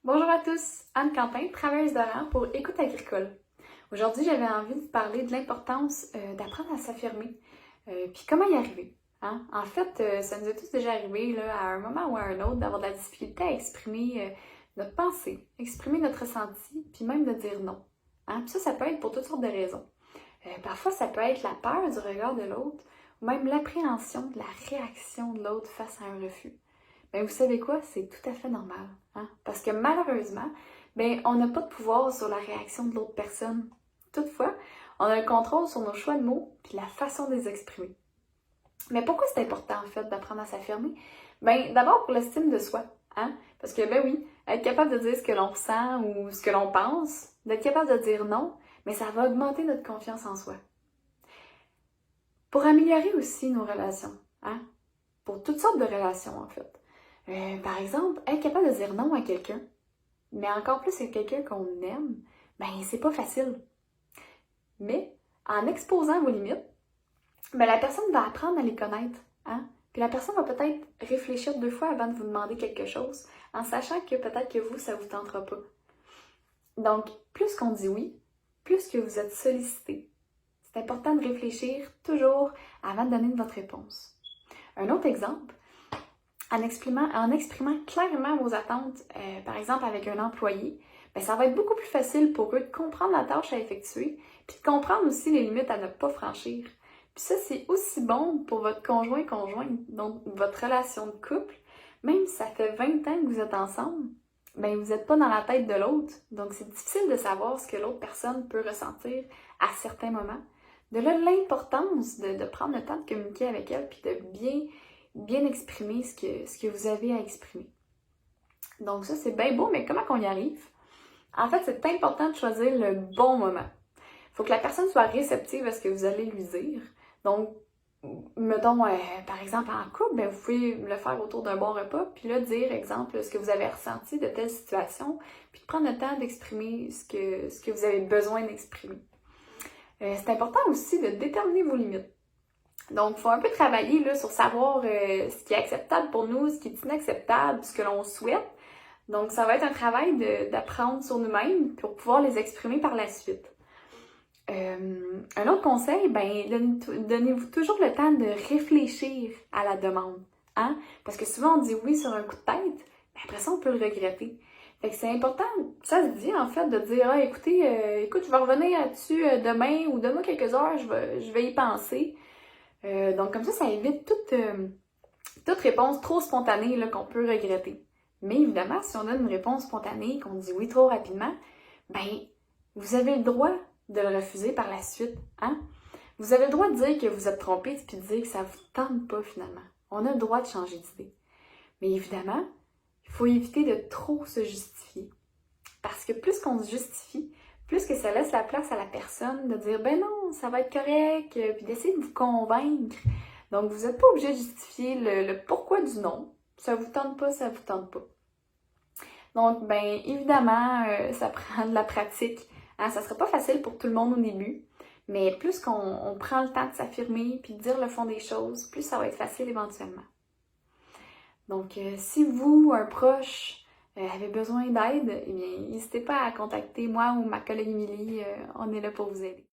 Bonjour à tous, Anne Quentin, travailleuse de rang pour Écoute agricole. Aujourd'hui, j'avais envie de vous parler de l'importance d'apprendre à s'affirmer, puis comment y arriver. Hein? En fait, ça nous est tous déjà arrivé là, à un moment ou à un autre d'avoir de la difficulté à exprimer notre pensée, exprimer notre ressenti, puis même de dire non. Hein? Puis ça peut être pour toutes sortes de raisons. Parfois, ça peut être la peur du regard de l'autre, ou même l'appréhension de la réaction de l'autre face à un refus. Ben, vous savez quoi? C'est tout à fait normal. Hein? Parce que malheureusement, ben, on n'a pas de pouvoir sur la réaction de l'autre personne. Toutefois, on a le contrôle sur nos choix de mots et la façon de les exprimer. Mais pourquoi c'est important, en fait, d'apprendre à s'affirmer? Ben, d'abord pour l'estime de soi. Hein? Parce que, ben oui, être capable de dire ce que l'on ressent ou ce que l'on pense, d'être capable de dire non, mais ça va augmenter notre confiance en soi. Pour améliorer aussi nos relations. Hein? Pour toutes sortes de relations, en fait. Par exemple, être capable de dire non à quelqu'un, mais encore plus à quelqu'un qu'on aime, ben c'est pas facile. Mais en exposant vos limites, ben la personne va apprendre à les connaître. Hein? Puis la personne va peut-être réfléchir 2 fois avant de vous demander quelque chose, en sachant que peut-être que vous, ça vous tentera pas. Donc, plus qu'on dit oui, plus que vous êtes sollicité. C'est important de réfléchir toujours avant de donner votre réponse. Un autre exemple, en exprimant clairement vos attentes, par exemple avec un employé, ben, ça va être beaucoup plus facile pour eux de comprendre la tâche à effectuer, puis de comprendre aussi les limites à ne pas franchir. Puis ça, c'est aussi bon pour votre conjointe, donc votre relation de couple. Même si ça fait 20 ans que vous êtes ensemble, ben vous n'êtes pas dans la tête de l'autre, donc c'est difficile de savoir ce que l'autre personne peut ressentir à certains moments. De là, l'importance de prendre le temps de communiquer avec elle, puis de bien exprimer ce que vous avez à exprimer. Donc ça, c'est bien beau, mais comment qu'on y arrive? En fait, c'est important de choisir le bon moment. Il faut que la personne soit réceptive à ce que vous allez lui dire. Donc, mettons, par exemple, en couple, ben, vous pouvez le faire autour d'un bon repas, puis là, dire, exemple, ce que vous avez ressenti de telle situation, puis de prendre le temps d'exprimer ce que vous avez besoin d'exprimer. C'est important aussi de déterminer vos limites. Donc, il faut un peu travailler là, sur savoir ce qui est acceptable pour nous, ce qui est inacceptable, ce que l'on souhaite. Donc, ça va être un travail d'apprendre sur nous-mêmes pour pouvoir les exprimer par la suite. Un autre conseil, ben, donnez-vous toujours le temps de réfléchir à la demande. Hein? Parce que souvent, on dit oui sur un coup de tête, mais après ça, on peut le regretter. Fait que c'est important, ça se dit en fait, de dire ah, écoute, je vais revenir là-dessus demain ou donne-moi quelques heures, je vais y penser. Donc comme ça évite toute réponse trop spontanée là, qu'on peut regretter. Mais évidemment, si on donne une réponse spontanée, qu'on dit oui trop rapidement, ben vous avez le droit de le refuser par la suite. Hein? Vous avez le droit de dire que vous êtes trompé puis de dire que ça vous tente pas finalement. On a le droit de changer d'idée. Mais évidemment, il faut éviter de trop se justifier. Parce que plus qu'on se justifie, plus que ça laisse la place à la personne de dire ben non, ça va être correct, puis d'essayer de vous convaincre. Donc, vous n'êtes pas obligé de justifier le pourquoi du non. Ça vous tente pas, ça vous tente pas. Donc, ben évidemment, ça prend de la pratique. Hein? Ça sera pas facile pour tout le monde au début, mais plus qu'on prend le temps de s'affirmer puis de dire le fond des choses, plus ça va être facile éventuellement. Donc, si vous ou un proche avez besoin d'aide, eh bien, n'hésitez pas à contacter moi ou ma collègue Émilie. On est là pour vous aider.